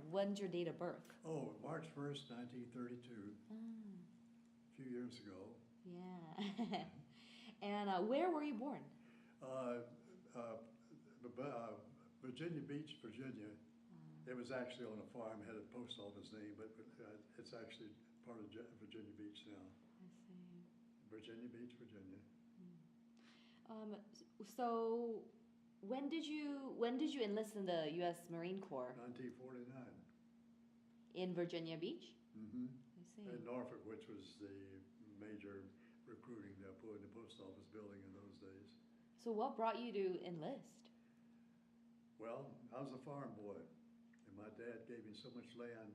When's your date of birth? Oh, March 1st, 1932, a few years ago. Yeah. And where were you born? Uh, uh, Virginia Beach, Virginia. It was actually on a farm, had a post office name, but it's actually part of Virginia Beach now. I see. Virginia Beach, Virginia. So when did you enlist in the U.S. Marine Corps? 1949. In Virginia Beach? Mm-hmm. I see. In Norfolk, which was the major recruiting depot in the post office building in those days. So what brought you to enlist? Well, I was a farm boy, and my dad gave me so much land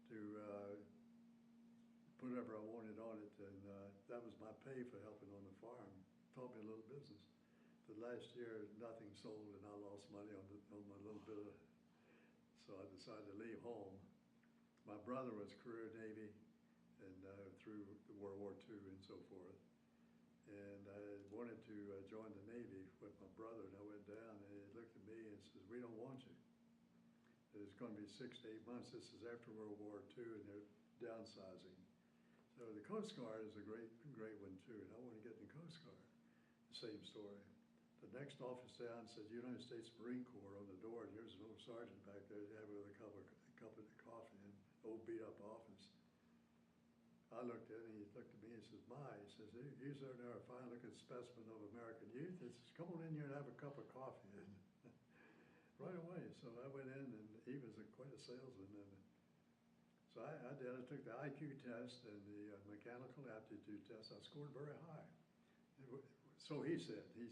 to put whatever I wanted on it, and that was my pay for helping on the farm. Taught me a little business. The last year, nothing sold, and I lost money on my little bit of, so I decided to leave home. My brother was career Navy, and through World War II and so forth. And I wanted to join the Navy with my brother, and I went down, and he looked at me and says, "We don't want you. It's going to be 6 to 8 months. This is after World War II, and they're downsizing." So the Coast Guard is a great one too, and I want to get in the Coast Guard. The same story. The next office down said United States Marine Corps on the door, and here's an old sergeant back there having a cup of coffee in an old beat up office. I looked at him, he looked at me and says, "My," he says, "He's there a fine looking specimen of American youth. He says, come on in here and have a cup of coffee." And right away, so I went in, and he was quite a salesman. And so I did. I took the IQ test and the mechanical aptitude test. I scored very high. So he said. He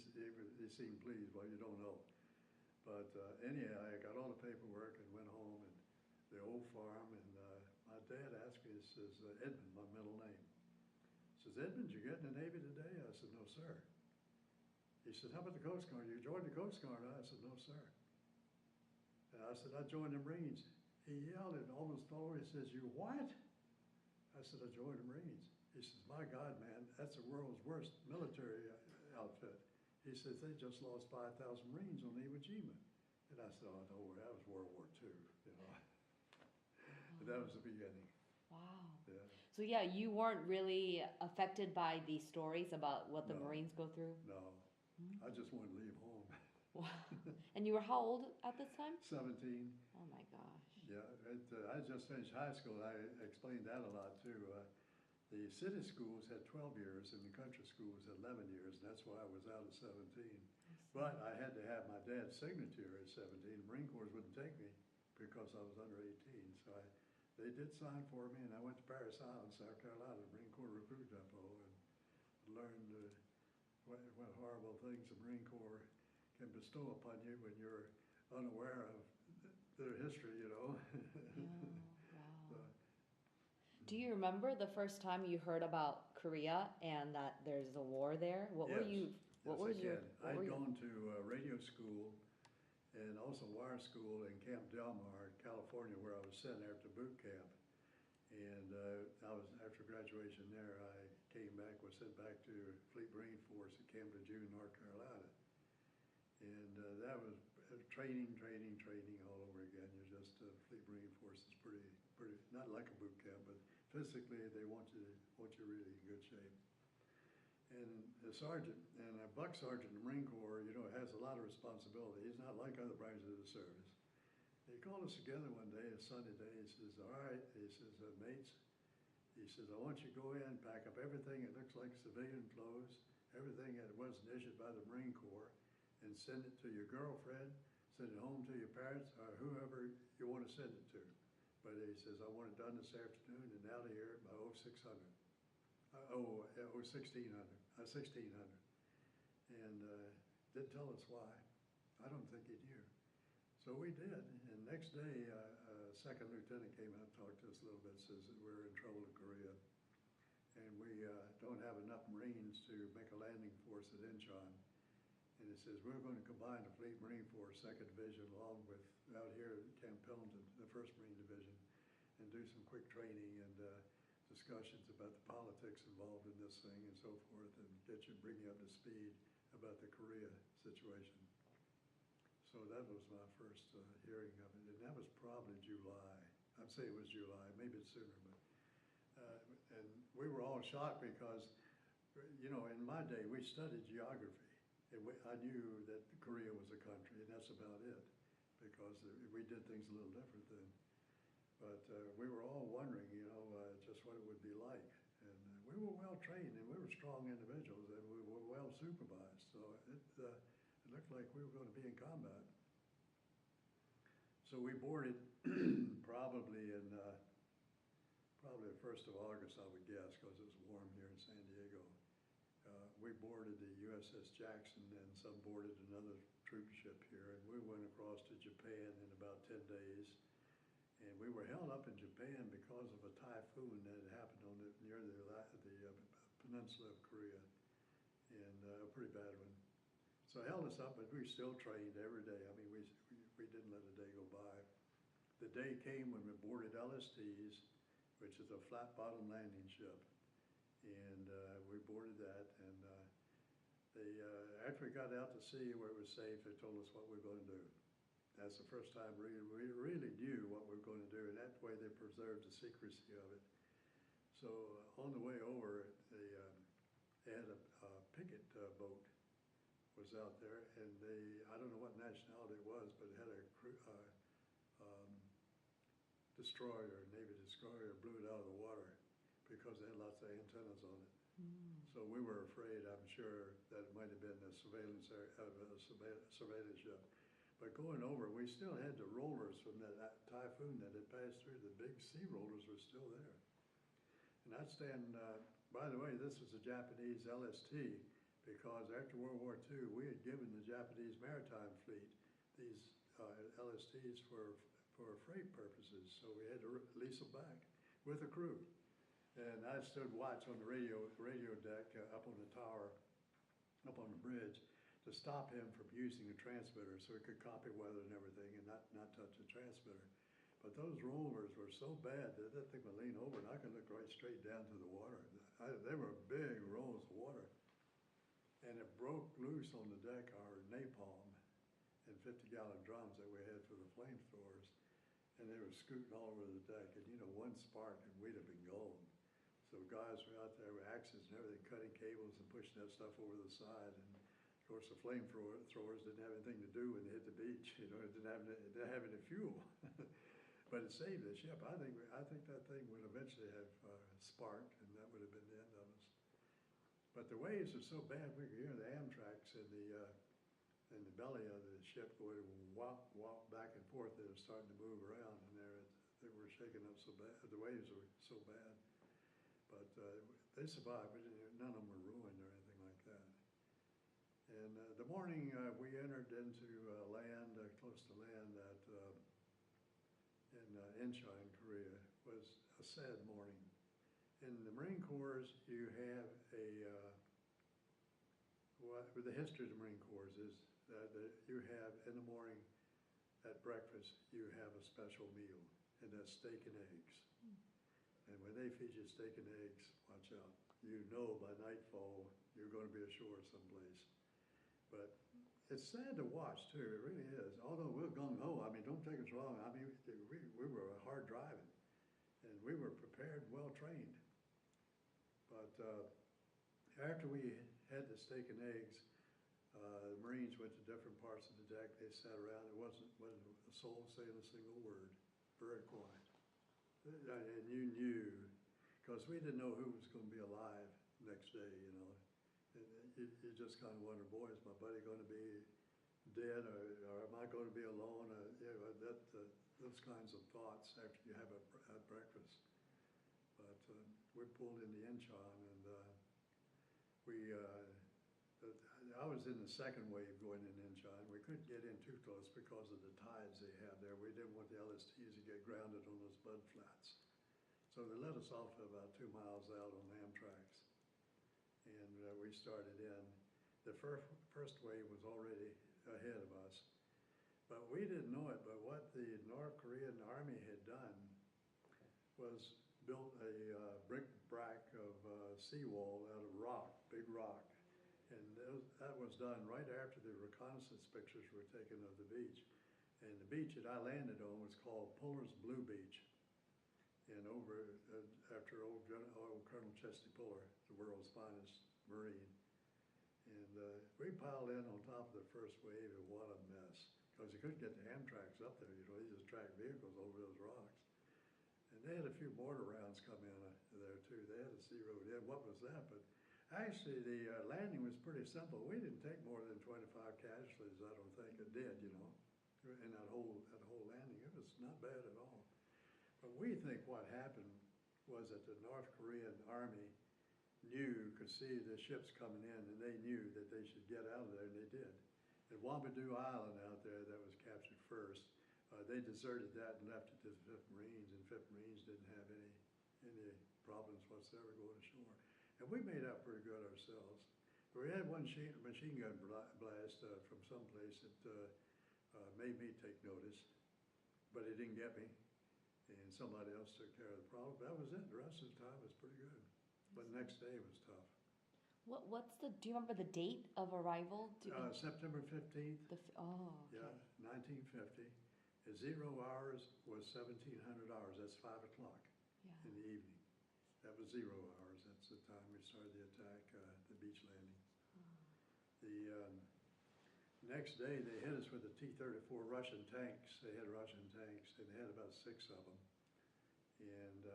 seemed pleased. Well, you don't know. But anyhow, I got all the paperwork and went home, and the old farm, and my dad asked me, he says, Edmund, my middle name. He says, "Edmund, you get in the Navy today?" I said, "No, sir." He said, "How about the Coast Guard? You joined the Coast Guard?" I said, "No, sir." And I said, "I joined the Marines." He yelled and almost all over. He says, "You what?" I said, "I joined the Marines." He says, "My God, man, that's the world's worst military outfit." He says, "They just lost 5,000 Marines on Iwo Jima." And I said, "Oh, no, that was World War II, you know." But that was the beginning. Wow. Yeah. So yeah, you weren't really affected by these stories about what the No. Marines go through? No, I just wanted to leave home. Wow. And you were how old at this time? 17. Oh my gosh. Yeah, I just finished high school. I explained that a lot too. The city schools had 12 years and the country schools had 11 years, and that's why I was out at 17. But I had to have my dad's signature at 17. The Marine Corps wouldn't take me because I was under 18. So they did sign for me, and I went to Parris Island, South Carolina, the Marine Corps recruit depot, and learned what horrible things the Marine Corps can bestow upon you when you're unaware of their history, you know. Oh, wow. Do you remember the first time you heard about Korea and that there's a war there? What were you? What yes, was I your? can. I'd gone to radio school and also wire school in Camp Del Mar, California, where I was sent after boot camp. And I was, after graduation there, I came back, was sent back to Fleet Marine Force at Camp Lejeune, North Carolina. And that was training all over again. You're just, Fleet Marine Force is pretty, not like a boot camp, but physically they want you really in good shape. And a sergeant, and a buck sergeant in the Marine Corps, you know, has a lot of responsibility. He's not like other branches of the service. He called us together one day, a Sunday day. He says, "All right," he says, "Mates," he says, "I want you to go in, pack up everything that looks like civilian clothes, everything that wasn't issued by the Marine Corps, and send it to your girlfriend, send it home to your parents, or whoever you want to send it to." But he says, "I want it done this afternoon and out of here by 1600. 1600. And didn't tell us why. I don't think he knew. So we did, and next day, a second lieutenant came out and talked to us a little bit, says that we're in trouble in Korea, and we don't have enough Marines to make a landing force at Incheon. And it says, we're going to combine the Fleet Marine Force 2nd Division along with, out here at Camp Pendleton, the 1st Marine Division, and do some quick training and discussions about the politics involved in this thing and so forth, and bring you up to speed about the Korea situation. So that was my first hearing of it, and that was probably July I'd say it was July, maybe it's sooner, but, and we were all shocked because, you know, in my day, we studied geography. And I knew that Korea was a country, and that's about it, because we did things a little different then. But we were all wondering, you know, just what it would be like. And we were well trained, and we were strong individuals, and we were well supervised. So it looked like we were going to be in combat. So we boarded probably in probably the 1st of August, I would guess, because it was warm here in San Diego. We boarded the USS Jackson, and some boarded another troop ship here, and we went across to Japan in about 10 days. And we were held up in Japan because of a typhoon that had happened near the peninsula of Korea, and a pretty bad one. So it held us up, but we still trained every day. I mean, we didn't let a day go by. The day came when we boarded LSTs, which is a flat bottom landing ship. And we boarded that, and after we got out to sea where it was safe, they told us what we were going to do. That's the first time we really knew what we were going to do, and that way they preserved the secrecy of it. So on the way over, they had a picket boat was out there, and I don't know what nationality it was, but it had a destroyer, Navy destroyer, blew it out of the water because they had lots of antennas on it. So we were afraid, I'm sure, that it might have been a surveillance ship. But going over, we still had the rollers from that typhoon that had passed through. The big sea rollers were still there. And I'd stand, by the way, this was a Japanese LST, because after World War II, we had given the Japanese maritime fleet these LSTs for freight purposes. So we had to lease them back with a crew. And I stood watch on the radio deck up on the tower, up on the bridge, to stop him from using a transmitter so he could copy weather and everything and not touch the transmitter. But those rollers were so bad that that thing would lean over and I could look right straight down to the water. They were big rolls of water. And it broke loose on the deck our napalm and 50-gallon drums that we had for the flamethrowers. And they were scooting all over the deck. And you know, one spark and we'd have been gone. So guys were out there with axes and everything, cutting cables and pushing that stuff over the side. And of course, the flamethrowers didn't have anything to do when they hit the beach. You know, it didn't have any fuel. But it saved the ship. I think that thing would eventually have sparked, and that would have been the end of us. But the waves are so bad, we could hear the Amtraks in the belly of the ship going wop, wop back and forth. They were starting to move around, and they were shaking up so bad. The waves were so bad. But they survived. None of them were ruined or anything like that. And the morning we entered into land, close to land in Incheon, Korea, was a sad morning. In the Marine Corps, you have the history of the Marine Corps is that you have in the morning at breakfast, you have a special meal, and that's steak and eggs. And when they feed you steak and eggs, watch out. You know by nightfall you're going to be ashore someplace. But it's sad to watch too, it really is. Although we're gung-ho, I mean, don't take us wrong. I mean, we were hard driving, and we were prepared, well trained. But after we had the steak and eggs, the Marines went to different parts of the deck. They sat around. It wasn't a soul saying a single word. Very quiet. And you knew, because we didn't know who was going to be alive next day, you know. And you just kind of wonder, boy, is my buddy going to be dead, or am I going to be alone? You know, those kinds of thoughts after you have had breakfast. But we pulled into Incheon, and I was in the second wave going in Incheon. We couldn't get in too close because of the tides they have there. We didn't want the LSTs to get grounded on those mud flats. So they let us off about 2 miles out on the Amtraks. And we started in. The first wave was already ahead of us. But we didn't know it, but what the North Korean Army had done was built a brick-brack of seawall out of rock, big rock. And that was done right after the reconnaissance pictures were taken of the beach. And the beach that I landed on was called Fuller's Blue Beach. and over, after old Colonel Chesty Puller, the world's finest Marine. And we piled in on top of the first wave, and what a mess. Because you couldn't get the Amtraks up there, you know, they just tracked vehicles over those rocks. And they had a few mortar rounds come in there too. They had a zeroed in. What was that? But actually, the landing was pretty simple. We didn't take more than 25 casualties, I don't think. It did, you know, in that whole landing. It was not bad at all. But we think what happened was that the North Korean Army could see the ships coming in, and they knew that they should get out of there, and they did. At Wambadoo Island out there that was captured first, they deserted that and left it to the 5th Marines, and 5th Marines didn't have any problems whatsoever going ashore. And we made out pretty good ourselves. We had one machine gun blast from someplace that made me take notice, but it didn't get me, and somebody else took care of the problem. That was it. The rest of the time was pretty good, but the next day was tough. Do you remember the date of arrival? September 15th. Okay. Yeah, 1950. The 0 hours was 1700 hours. That's 5 o'clock in the evening. That was 0 hours. That's the time we started the attack, the beach landing. The next day, they hit us with the T-34 Russian tanks. They had Russian tanks, and they had about 6 of them. And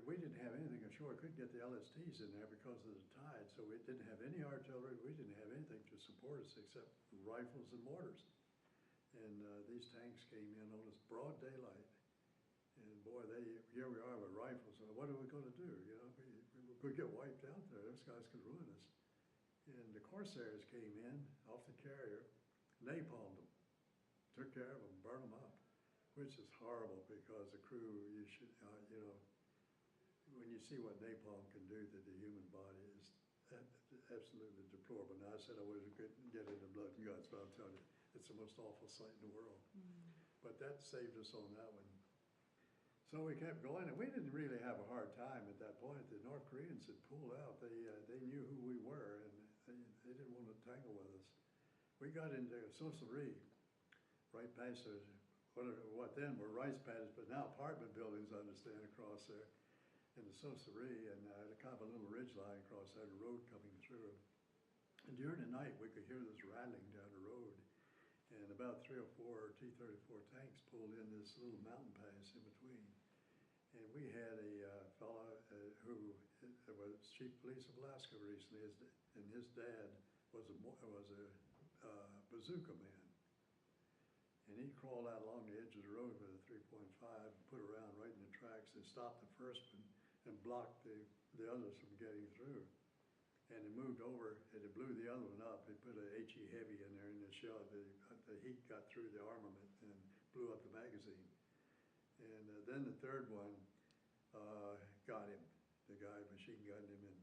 we didn't have anything ashore. Couldn't get the LSTs in there because of the tide, so we didn't have any artillery. We didn't have anything to support us except rifles and mortars. And these tanks came in on us broad daylight. And boy, here we are with rifles. So what are we going to do? You know, we could get wiped out there. Those guys could ruin us. And the Corsairs came in off the carrier, napalmed them, took care of them, burned them up, which is horrible because the crew, you know, when you see what napalm can do to the human body, is absolutely deplorable. Now, I said I wasn't going to get into blood and guts, but I'm telling you, it's the most awful sight in the world. But that saved us on that one. So we kept going, and we didn't really have a hard time at that point. The North Koreans had pulled out. They knew who we were, and they didn't want to tangle with us. We got into Saucerie, right past what then were rice paddies, but now apartment buildings, I understand, across there in the Saucerie, and kind of a little ridge line across that road coming through. And during the night, we could hear this rattling down the road, and about 3 or 4 T-34 tanks pulled in this little mountain pass in between. And we had a fellow who was chief police of Alaska recently, and his dad was a bazooka man. And he crawled out along the edge of the road with a 3.5, put around right in the tracks, and stopped the first one and blocked the others from getting through. And he moved over, and he blew the other one up. He put a HE heavy in there in the shell. The heat got through the armament and blew up the magazine. And then the third one got him. The guy machine gunned him, and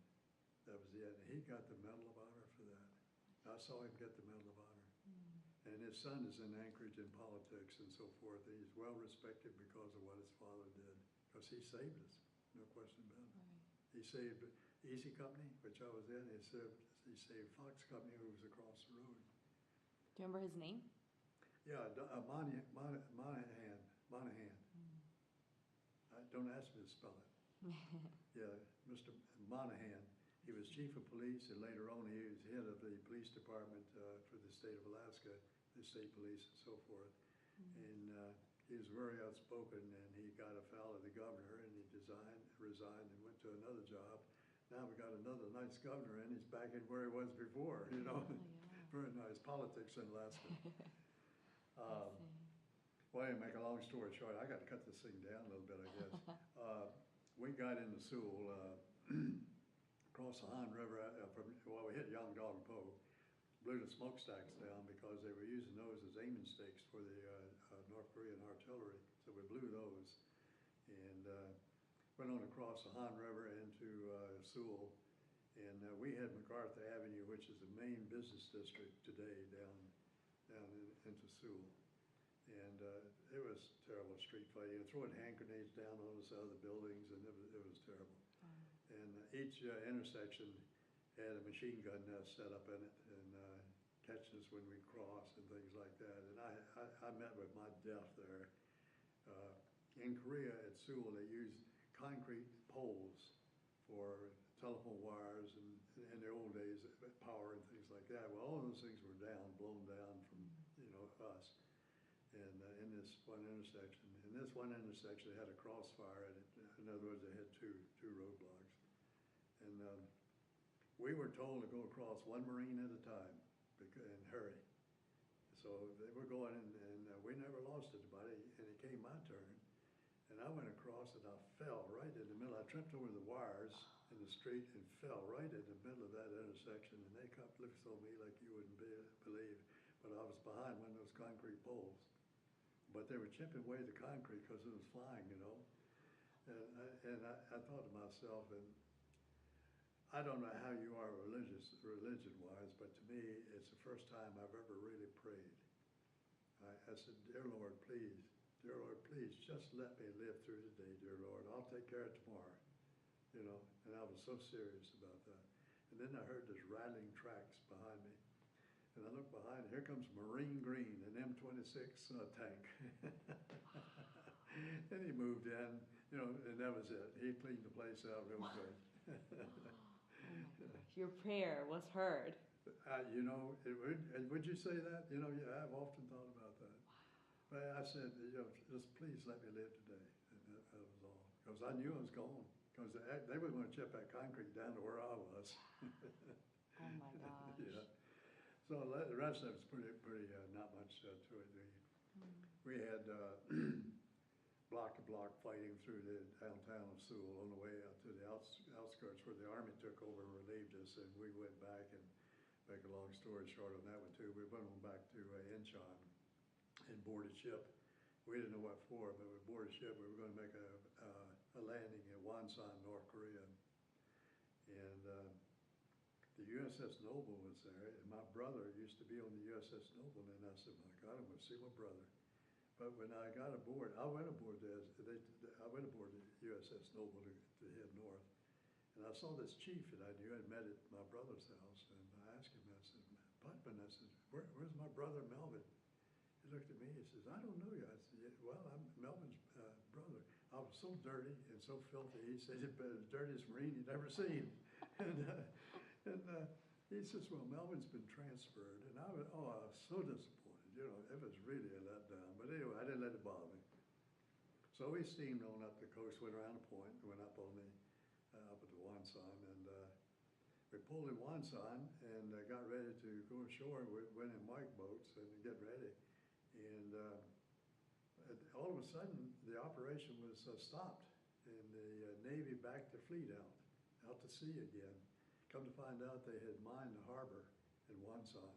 that was the end. He got the Medal of Honor for that. I saw him get the Medal of Honor. And his son is in Anchorage in politics and so forth. And he's well respected because of what his father did, because he saved us, no question about it. Right. He saved Easy Company, which I was in. He saved Fox Company, who was across the road. Do you remember his name? Yeah, Monahan. Don't ask me to spell it. Yeah, Mr. Monahan. He was chief of police, and later on he was head of the police department for the state of Alaska, the state police and so forth. And he was very outspoken, and he got afoul of the governor, and he resigned and went to another job. Now we got another nice governor, and he's back in where he was before, you know. Very nice politics in Alaska. Well, to make a long story short, I got to cut this thing down a little bit, I guess. We got into Sewell, across the Han River, we hit Young Dog Po, blew the smokestacks down because they were using those as aiming stakes for the North Korean artillery. So we blew those and went on across the Han River into Sewell. And we had MacArthur Avenue, which is the main business district today, down into Sewell. And it was terrible street fighting, throwing hand grenades down on us out of the buildings, and it was terrible. And each intersection had a machine gun nest set up in it, and catching us when we crossed and things like that. And I met with my death there. in Korea at Seoul, they used concrete poles for telephone wires and in the old days, power and things like that. Well, all those things were blown down from, us. And in this one intersection, had a crossfire in it. In other words, they had two roadblocks. And we were told to go across one Marine at a time and hurry. So they were going, and we never lost anybody, and it came my turn. And I went across, and I fell right in the middle. I tripped over the wires in the street and fell right in the middle of that intersection, and they looked at me like you wouldn't believe. But I was behind one of those concrete poles. But they were chipping away the concrete because it was flying, And I thought to myself, and I don't know how you are religion-wise, but to me, it's the first time I've ever really prayed. I said, dear Lord, please, just let me live through today, dear Lord. I'll take care of tomorrow, And I was so serious about that. And then I heard this rattling tracks behind me. And I looked behind, and here comes Marine Green, an M26 tank. And he moved in, and that was it. He cleaned the place out real good. Oh my gosh, your prayer was heard. Would you say that? Yeah, I've often thought about that. But I said, just please let me live today. And that was all. Because I knew I was gone. Because they were going to chip that concrete down to where I was. Oh my gosh. Yeah. So the rest of it's pretty not much to it. We had block to block fighting through the downtown of Seoul on the way out to the outskirts where the Army took over and relieved us, and we went back, and make a long story short on that one too, we went on back to Incheon and boarded ship. We didn't know what for, but we boarded ship. We were going to make a landing at Wonsan, North Korea. And the USS Noble was there, and my brother used to be on the USS Noble, and I said, my God, I'm going to see my brother. But when I got aboard, I went aboard the USS Noble to head north, and I saw this chief that I knew. I'd met at my brother's house, and I asked him, I said, Putman, I said, where's my brother Melvin? He looked at me, he says, I don't know you. I said, yeah, well, I'm Melvin's brother. I was so dirty and so filthy. He said, the dirtiest Marine he'd ever seen. And he says, well, Melvin's been transferred. And I was so disappointed. It was really a letdown. But anyway, I didn't let it bother me. So we steamed on up the coast, went around the point, went up on up at the Wonsan, and we pulled in Wonsan and got ready to go ashore. We went in Mike boats and get ready. And all of a sudden, the operation was stopped, and the Navy backed the fleet out to sea again. Come to find out, they had mined the harbor in Wonsan.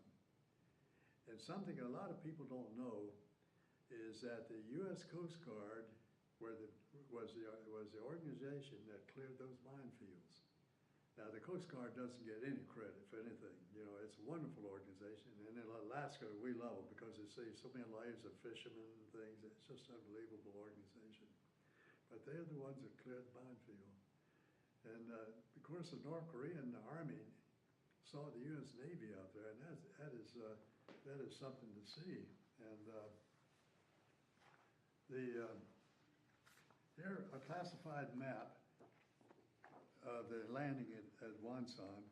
And something a lot of people don't know is that the U.S. Coast Guard was the organization that cleared those minefields. Now, the Coast Guard doesn't get any credit for anything. It's a wonderful organization. And in Alaska, we love it because it saves so many lives of fishermen and things. It's just an unbelievable organization. But they're the ones that cleared the minefield. And of course, the North Korean Army saw the U.S. Navy out there, and that is something to see. And here, a classified map of the landing at Wonsan.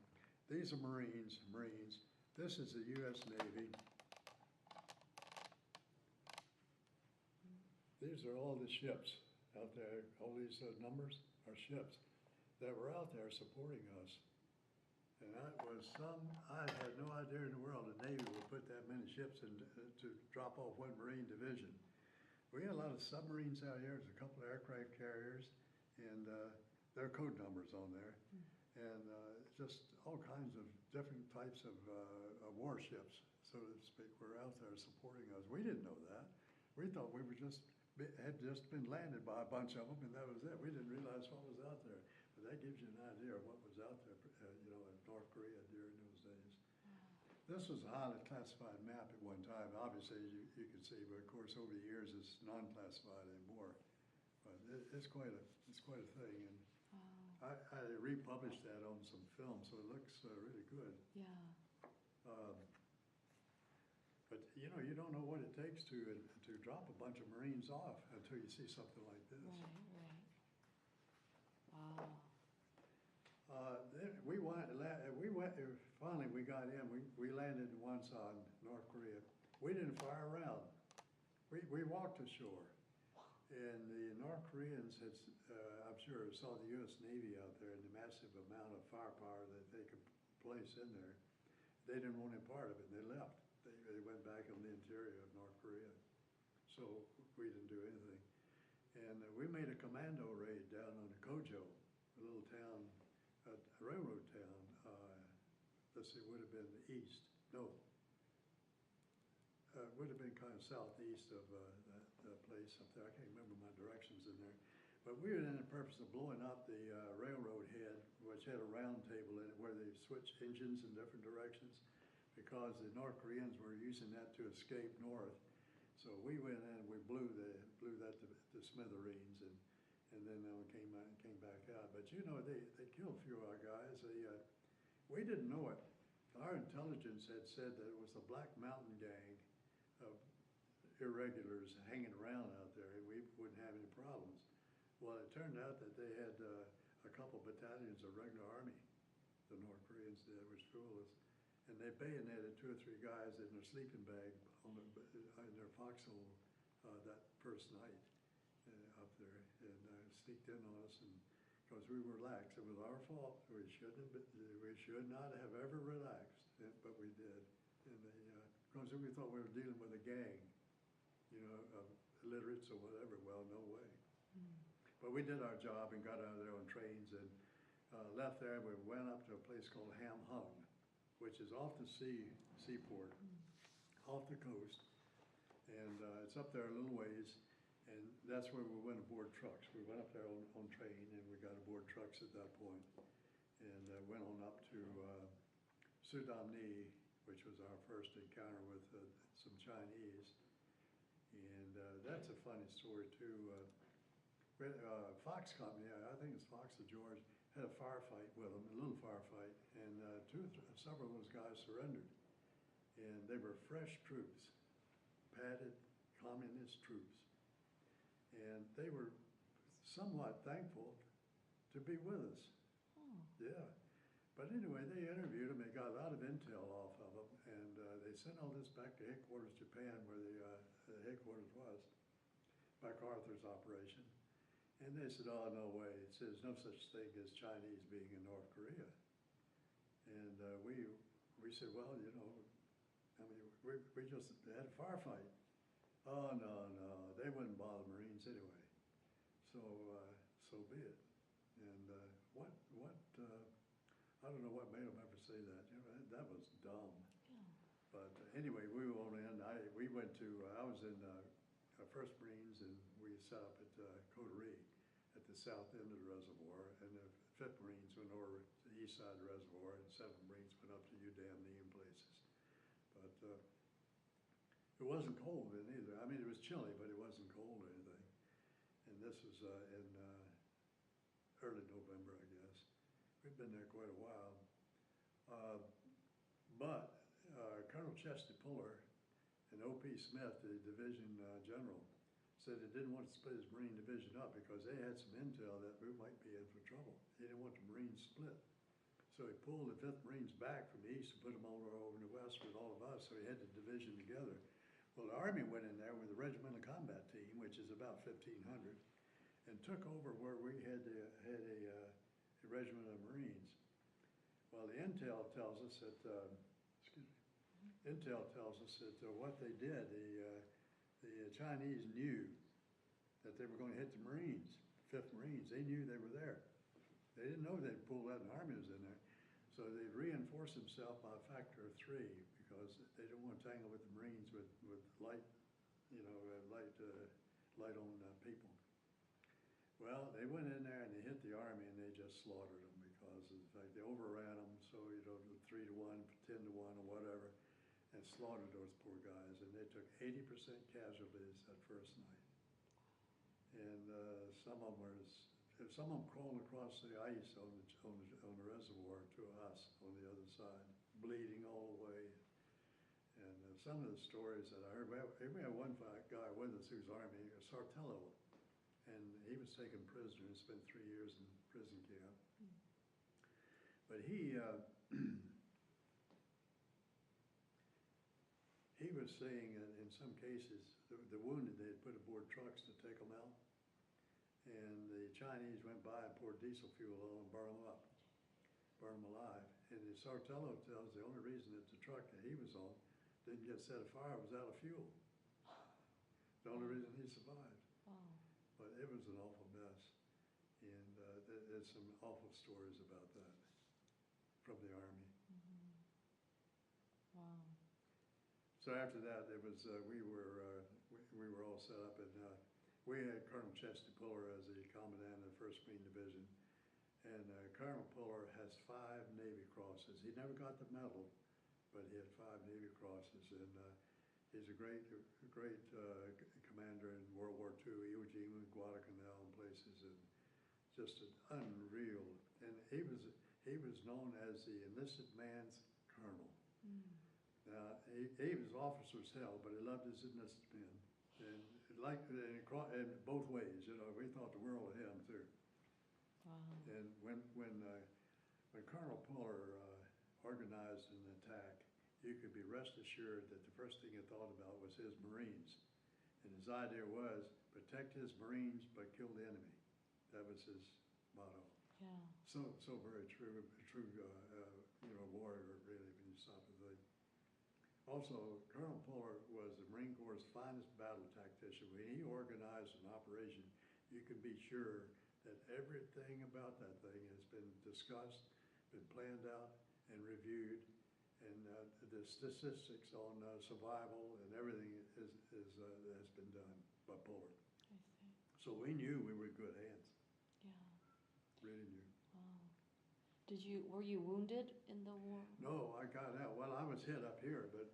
These are Marines. This is the U.S. Navy. These are all the ships out there. All these numbers are ships that were out there supporting us. And I had no idea in the world the Navy would put that many ships in to drop off one Marine division. We had a lot of submarines out here. There's a couple of aircraft carriers, and there are code numbers on there. And just all kinds of different types of warships, so to speak, were out there supporting us. We didn't know that. We thought we were had just been landed by a bunch of them, and that was it. We didn't realize what was out there. But that gives you an idea of what was out there, in North Korea during those days. This was a highly classified map at one time. Obviously, you can see, but of course, over the years, it's non-classified anymore. But it's quite a thing, and I republished that on some film, so it looks really good. Yeah. But you know, you don't know what it takes to drop a bunch of Marines off until you see something like this. Right. Wow. Then finally we got in, we landed once on North Korea. We didn't fire around. We walked ashore. And the North Koreans had, I'm sure, saw the U.S. Navy out there and the massive amount of firepower that they could place in there. They didn't want any part of it, and they left. They went back in the interior of North Korea. So we didn't do anything. And we made a commando raid down on Kojo, a little town, a railroad town. Let's see, would have been east. No, would have been kind of southeast of that place up there. I can't remember my directions in there. But we were in the purpose of blowing up the railroad head, which had a round table in it where they switched engines in different directions, because the North Koreans were using that to escape north. So we went in and we blew that to smithereens, and then we came back out. But you know, they killed a few of our guys. We didn't know it. Our intelligence had said that it was the Black Mountain Gang of irregulars hanging around out there, and we wouldn't have any problems. Well, it turned out that they had a couple battalions of regular army, the North Koreans did, which fooled us. And they bayoneted 2 or 3 guys in their sleeping bag in their foxhole that first night up there, and sneaked in on us, and because we were lax. It was our fault. We should not have ever relaxed, but we did. And because we thought we were dealing with a gang, you know, of illiterates or whatever. Well, no way. But we did our job and got out of there on trains and left there. We went up to a place called Ham Hung, which is off the seaport, off the coast. And it's up there a little ways. And that's where we went aboard trucks. We went up there on train, and we got aboard trucks at that point, and went on up to Sudamni, which was our first encounter with some Chinese. And that's a funny story too. Fox Company, I think it's Fox or George, had a firefight with them, a little firefight, and several of those guys surrendered. And they were fresh troops, padded communist troops. And they were somewhat thankful to be with us. Oh. Yeah. But anyway, they interviewed them. They got a lot of intel off of them. And they sent all this back to headquarters, Japan, where the headquarters was, MacArthur's operation. And they said, oh, no way. It says no such thing as Chinese being in North Korea. And we said, well, you know, I mean, we just had a firefight. Oh, no, they wouldn't bother Marines anyway. So be it. And I don't know what made them ever say that. You know, that was dumb. Yeah. But anyway, we were on in. I was in 1st Marines, and we set up at Coterie at the south end of the reservoir, and the 5th Marines went over to the east side of the reservoir, and 7th Marines went up to Udamne and places. But it wasn't cold then either. I mean, it was chilly, but it wasn't cold or anything. And this was in early November, I guess. We've been there quite a while. But Colonel Chesty Puller and O.P. Smith, the division general, said he didn't want to split his Marine division up because they had some intel that we might be in for trouble. He didn't want the Marines split. So he pulled the 5th Marines back from the east and put them over in the west with all of us, so he had the division together. Well, the Army went in there with the Regimental Combat Team, which is about 1,500, and took over where we had a regiment of Marines. Well, the intel tells us that, what they did, the Chinese knew that they were going to hit the Marines, 5th Marines. They knew they were there. They didn't know they'd pull out an army was in there. So they reinforced themselves by a factor of 3 because they didn't want to tangle with the Marines with light, you know, light on people. Well, they went in there and they hit the Army and they just slaughtered them because of the fact they overran them. So, you know, 3 to 1, 10 to 1 or whatever, and slaughtered those poor guys. And they took 80% casualties that first night. And some of them crawled across the ice on the reservoir to us on the other side, bleeding all the way. And some of the stories that I heard, we had one guy with us who's Army, Sartello, and he was taken prisoner and spent 3 years in prison camp. But he was saying that in some cases, the wounded, they had put aboard trucks to take them out. And the Chinese went by and poured diesel fuel on them and burned them up, burned them alive. And as Sartello tells, the only reason that the truck that he was on didn't get set afire was out of fuel. The only reason he survived. Wow. But it was an awful mess. And there's some awful stories about that from the Army. Mm-hmm. Wow. So after that, it was we were all set up, and we had Colonel Chesty Puller as the commandant of the 1st Marine Division, and Colonel Puller has 5 Navy Crosses. He never got the medal, but he had 5 Navy Crosses, and he's a great commander in World War II, Iwo Jima, Guadalcanal, and places, and just an unreal. And he was known as the enlisted man's colonel. He was officer's hell, but he loved his enlisted men, and and both ways. You know, we thought the world of him too. Wow. And when Colonel Puller organized an attack, you could be rest assured that the first thing he thought about was his Marines, and his idea was protect his Marines but kill the enemy. That was his motto. Yeah. So very true, warrior really when you stop and think. Also, Colonel Puller was the Marine Corps' finest battle tactician. When he organized an operation, you can be sure that everything about that thing has been discussed, been planned out, and reviewed, and the statistics on survival and everything has been done by Puller. I see. So we knew we were in good hands. Yeah. Really knew. Wow. Were you wounded in the war? No, I got out. Well, I was hit up here, but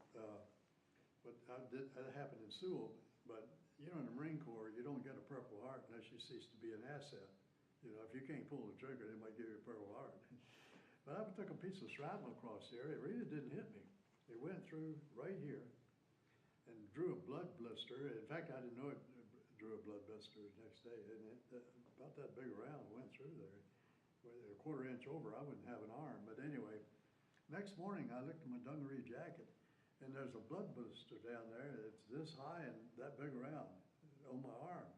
that happened in Sewell. But you know, in the Marine Corps, you don't get a Purple Heart unless you cease to be an asset. You know, if you can't pull the trigger, they might give you a Purple Heart. But I took a piece of shrapnel across the area. It really didn't hit me. It went through right here and drew a blood blister. In fact, I didn't know it drew a blood blister the next day. And about that big around went through there. A quarter inch over, I wouldn't have an arm. But anyway, next morning I looked at my dungaree jacket, and there's a blood blister down there. It's this high and that big around on my arm.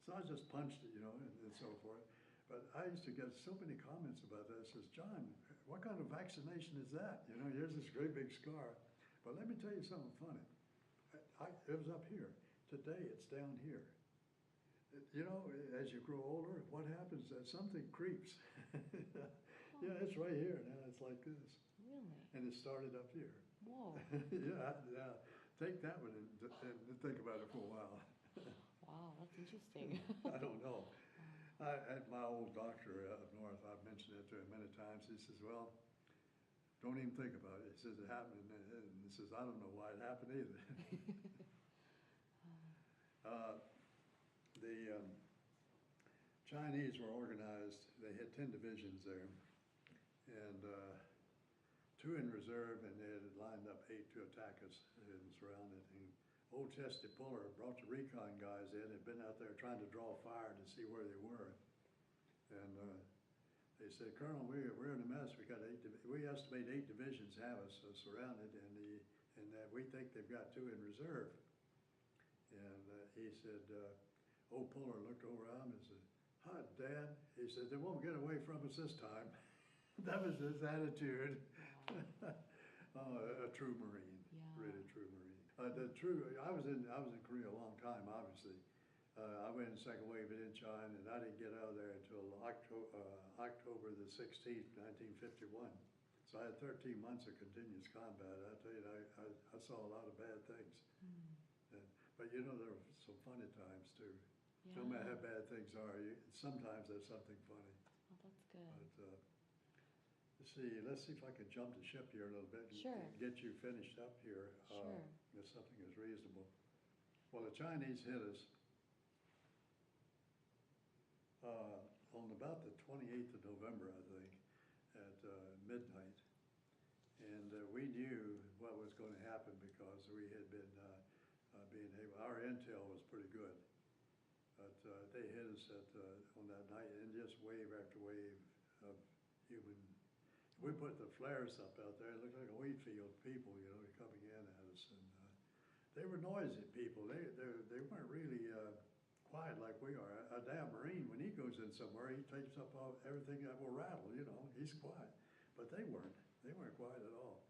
So I just punched it, and so forth. But I used to get so many comments about that. It says, John, what kind of vaccination is that? Here's this great big scar. But let me tell you something funny. It was up here. Today it's down here. As you grow older, what happens is something creeps. Yeah, it's right here now. It's like this. Really? And it started up here. Whoa. Yeah. Take that one and think about it for a while. Wow, that's interesting. I don't know. My old doctor up north, I've mentioned it to him many times. He says, well, don't even think about it. He says it happened, and he says, I don't know why it happened either. The Chinese were organized. They had 10 divisions there, and 2 in reserve, and they had lined up 8 to attack us and surround it. And old Chesty Puller brought the recon guys in. Had been out there trying to draw fire to see where they were, and they said, Colonel, we're in a mess. We estimate 8 divisions have us surrounded, and we think they've got 2 in reserve. And he said, old Puller looked over at him and said, "Hi, Dad." He said, "They won't get away from us this time." That was his attitude. Wow. A true Marine. Yeah. Really true Marine. I was in Korea a long time, obviously. I went in the second wave of Incheon, and I didn't get out of there until October the 16th, 1951. So I had 13 months of continuous combat. I tell you, I saw a lot of bad things. But there were some funny times too. Yeah. No matter how bad things are, sometimes there's something funny. Oh, that's good. But let's see if I can jump the ship here a little bit and Sure. get you finished up here. Sure. If something is reasonable. Well, the Chinese hit us on about the 28th of November, I think, at midnight. And we knew what was gonna happen because we had been, being able, our intel was pretty good. But, they hit us on that night, and just wave after wave of human. We put the flares up out there, it looked like a wheat field, people, coming in at us, and, they were noisy people, they weren't really, quiet like we are. A damn Marine, when he goes in somewhere, he takes up all, everything that will rattle, he's quiet. But they weren't quiet at all.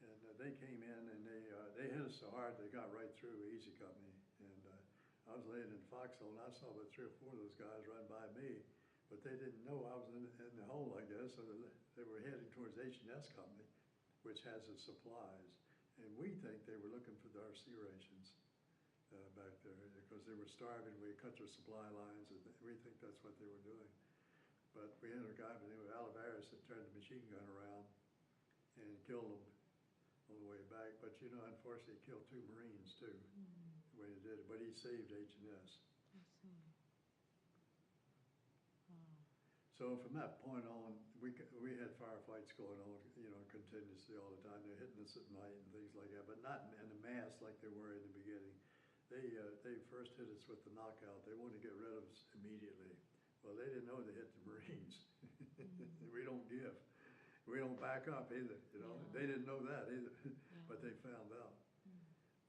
And they came in and they hit us so hard, they got right through Easy Company. And I was laying in the foxhole and I saw about 3 or 4 of those guys run by me, but they didn't know I was in the hole, I guess, so they were heading towards H&S Company, which has the supplies. And we think they were looking for the RC rations back there because they were starving. We cut their supply lines, and we think that's what they were doing. But we had a guy by the name of Olivares that turned the machine gun around and killed them on the way back. But unfortunately, he killed 2 Marines too when he did it. But he saved H&S. I see. Wow. So from that point on, we had firefights going on, continuously all the time. They're hitting us at night and things like that, but not in a mass like they were in the beginning. They first hit us with the knockout. They wanted to get rid of us immediately. Well, they didn't know they hit the Marines. We don't give. We don't back up either, Yeah. They didn't know that either, Yeah. but they found out.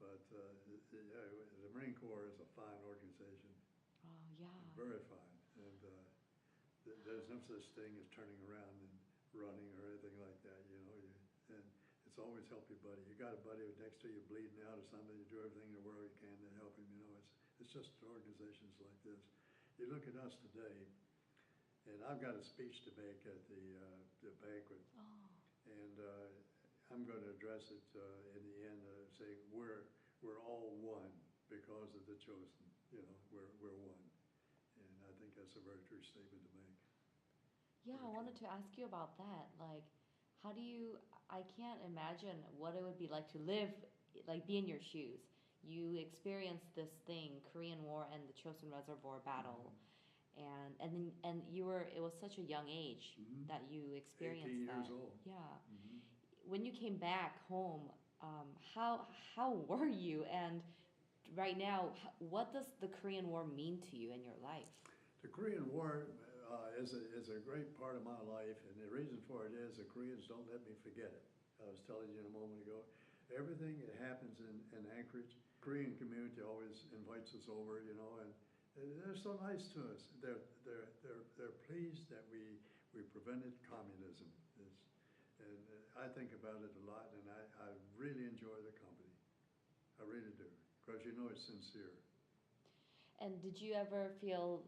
But the Marine Corps is a fine organization. Oh, yeah. Very fine. And there's no such thing as turning around and running or anything like that, and it's always help your buddy. You got a buddy next to you bleeding out or something, you do everything in the world you can to help him, it's just organizations like this. You look at us today, and I've got a speech to make at the banquet. Oh. And I'm gonna address it in the end, saying we're all one because of the chosen, we're one. And I think that's a very true statement to make. Yeah, I wanted to ask you about that. Like, I can't imagine what it would be like to live, like be in your shoes. You experienced this thing, Korean War and the Chosin Reservoir battle. And it was such a young age that you experienced 18 that. years old. Yeah. When you came back home, how were you? And right now, what does the Korean War mean to you in your life? The Korean War is a great part of my life, and the reason for it is the Koreans don't let me forget it. I was telling you a moment ago, everything that happens in Anchorage, Korean community always invites us over, and they're so nice to us. They're pleased that we prevented communism. And I think about it a lot, and I really enjoy the company. I really do, because it's sincere. And did you ever feel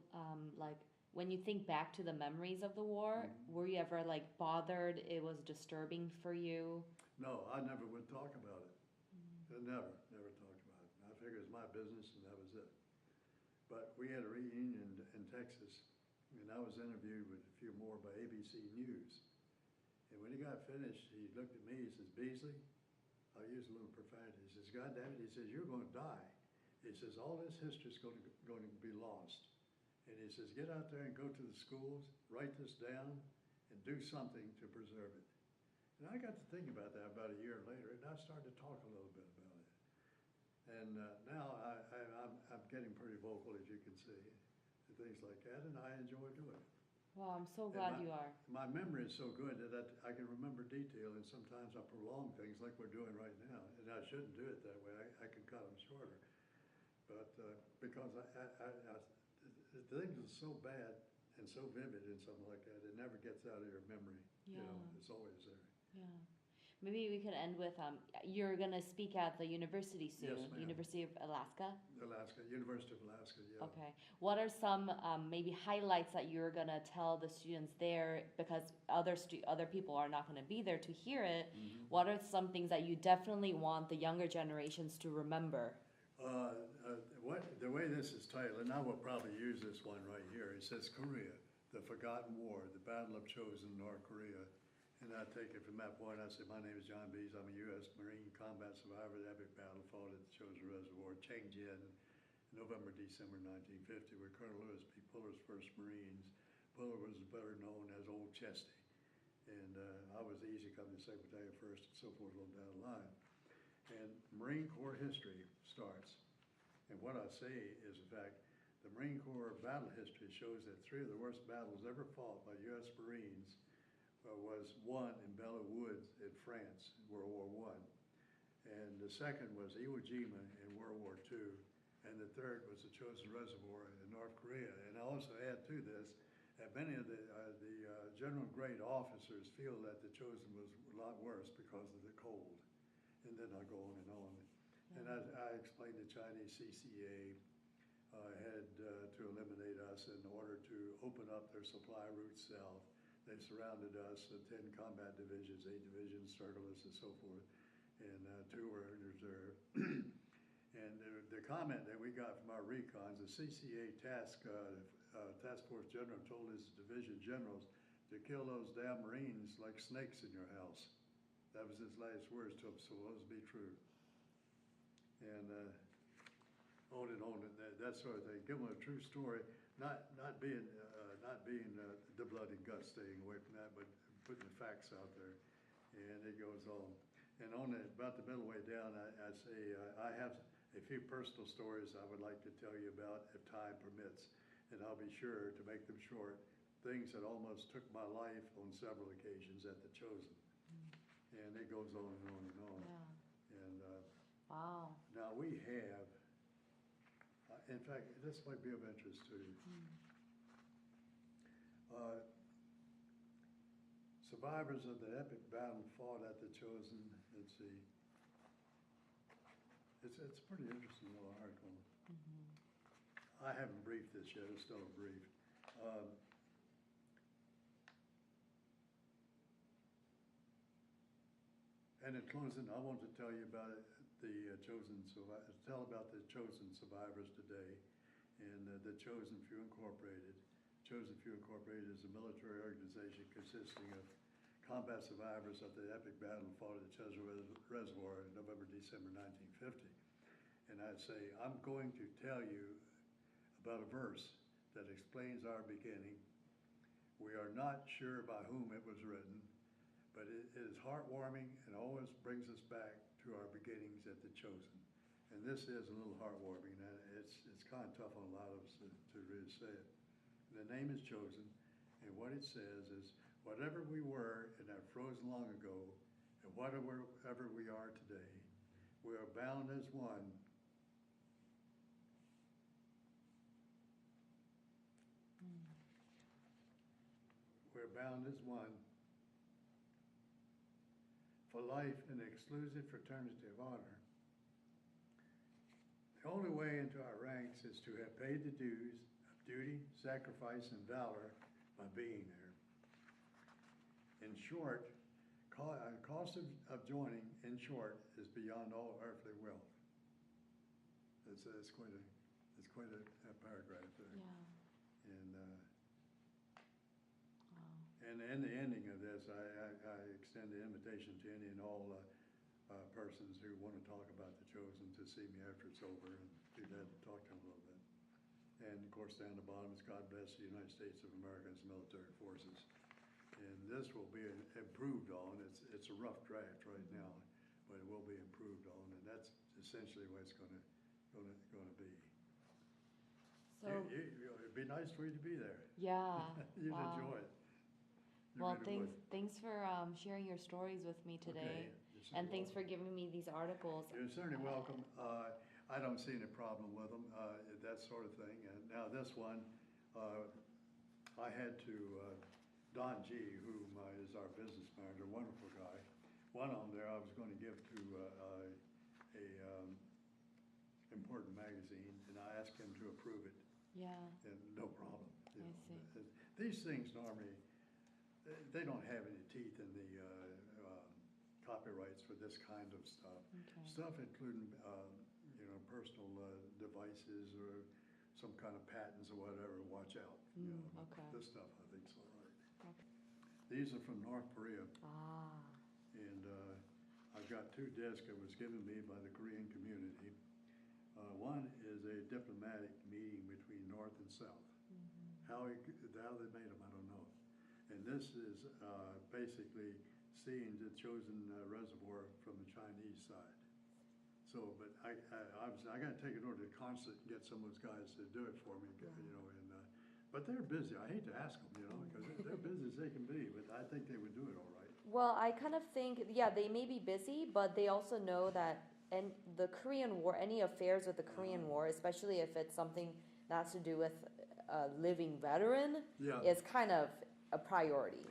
like when you think back to the memories of the war, were you ever like bothered? It was disturbing for you? No, I never would talk about it. I never talked about it. I figured it was my business and that was it. But we had a reunion in Texas, and I was interviewed with a few more by ABC News. And when he got finished, he looked at me, he says, Beasley, I used a little profanity. He says, God damn it, he says, you're going to die. He says, all this history is going to be lost. And he says, get out there and go to the schools, write this down, and do something to preserve it. And I got to think about that about a year later, and I started to talk a little bit about it. And now I'm getting pretty vocal, as you can see, and things like that, and I enjoy doing it. Wow, I'm so glad you are. My memory is so good that I can remember detail, and sometimes I prolong things like we're doing right now. And I shouldn't do it that way. I can cut them shorter. But because the things are so bad and so vivid and something like that, it never gets out of your memory. Yeah. It's always there. Yeah. Maybe we could end with, you're going to speak at the university soon. Yes, ma'am. University of Alaska? University of Alaska, yeah. Okay. What are some maybe highlights that you're going to tell the students there, because other people are not going to be there to hear it? What are some things that you definitely want the younger generations to remember? The way this is titled, and I will probably use this one right here, it says Korea, the Forgotten War, the Battle of Chosin, North Korea. And I take it from that point, I say, my name is John Beasley, I'm a U.S. Marine combat survivor of the epic battle fought at the Chosin Reservoir, Changjian, November, December 1950, with Colonel Lewis P. Fuller's 1st Marines. Fuller was better known as Old Chesty. And I was the Easy Company Secretary first and so forth, a little down the line. And Marine Corps history starts. And what I say is, in fact, the Marine Corps battle history shows that 3 of the worst battles ever fought by U.S. Marines was one in Belleau Woods in France in World War I. And the second was Iwo Jima in World War II. And the third was the Chosin Reservoir in North Korea. And I also add to this that many of the general grade officers feel that the Chosin was a lot worse because of the cold. And then I go on and on. And I explained the Chinese CCA had to eliminate us in order to open up their supply routes south. They surrounded us, 10 combat divisions, 8 divisions, circlers, and so forth, and 2 were in reserve. And the comment that we got from our recons, the CCA task force general told his division generals to kill those damn Marines like snakes in your house. That was his last words to them, so those be true. And on and that sort of thing. Give them a true story, not being the blood and guts, staying away from that, but putting the facts out there. And it goes on. And about the middle way down, I say I have a few personal stories I would like to tell you about if time permits, and I'll be sure to make them short. Things that almost took my life on several occasions at the Chosin. And it goes on and on and on. Yeah. And wow. now we have, in fact, this might be of interest to you. Survivors of the epic battle fought at the Chosin. Let's see. It's a pretty interesting little article. I haven't briefed this yet. It's still a brief. And in closing, I want to tell you about the tell about the Chosin survivors today, and the Chosin Few Incorporated. Chosin Few Incorporated is a military organization consisting of combat survivors of the epic battle fought at the Chosin Reservoir in November, December 1950. And I'd say, I'm going to tell you about a verse that explains our beginning. We are not sure by whom it was written, but it is heartwarming and always brings us back to our beginnings at the Chosin. And this is a little heartwarming. It's kind of tough on a lot of us to really say it. The name is Chosin, and what it says is, whatever we were in that frozen long ago, and whatever we are today, we are bound as one. We're bound as one for life in the exclusive fraternity of honor. The only way into our ranks is to have paid the dues of duty, sacrifice, and valor by being there. In short, cost of joining, in short, is beyond all earthly wealth. It's quite a paragraph there. Yeah. And in the ending of this, I extend the invitation to any and all persons who want to talk about the Chosin to see me after it's over and do that and talk to them a little bit. And of course, down the bottom is God bless the United States of America's military forces. And this will be improved on. It's a rough draft right now, but it will be improved on, and that's essentially what it's going to be. So it'd be nice for you to be there. yeah. You'd wow. enjoy it. You Well, really thanks for sharing your stories with me today, Okay. and thanks for giving me these articles. You're certainly welcome. I don't see any problem with them, that sort of thing. And now this one, I had to, Don G., whom is our business manager, wonderful guy. One on there I was going to give to a important magazine, and I asked him to approve it. Yeah. And no problem. I see. These things normally, they don't have any teeth in the copyrights for this kind of stuff. Okay. Stuff including, personal devices or some kind of patents or whatever, watch out. Okay. This stuff I think's all right. Okay. These are from North Korea. Ah. And I've got 2 discs that was given me by the Korean community. One is a diplomatic meeting between North and South. How they made them, I don't know. And this is basically seeing the Chosin Reservoir from the Chinese side. So, but I gotta take it over to the consulate and get some of those guys to do it for me, you know, and, but they're busy. I hate to ask them, you know, because they're busy as they can be, but I think they would do it all right. Well, I kind of think, yeah, they may be busy, but they also know that, and the Korean War, any affairs with the Korean War, especially if it's something that has to do with a living veteran, Yeah. is kind of a priority.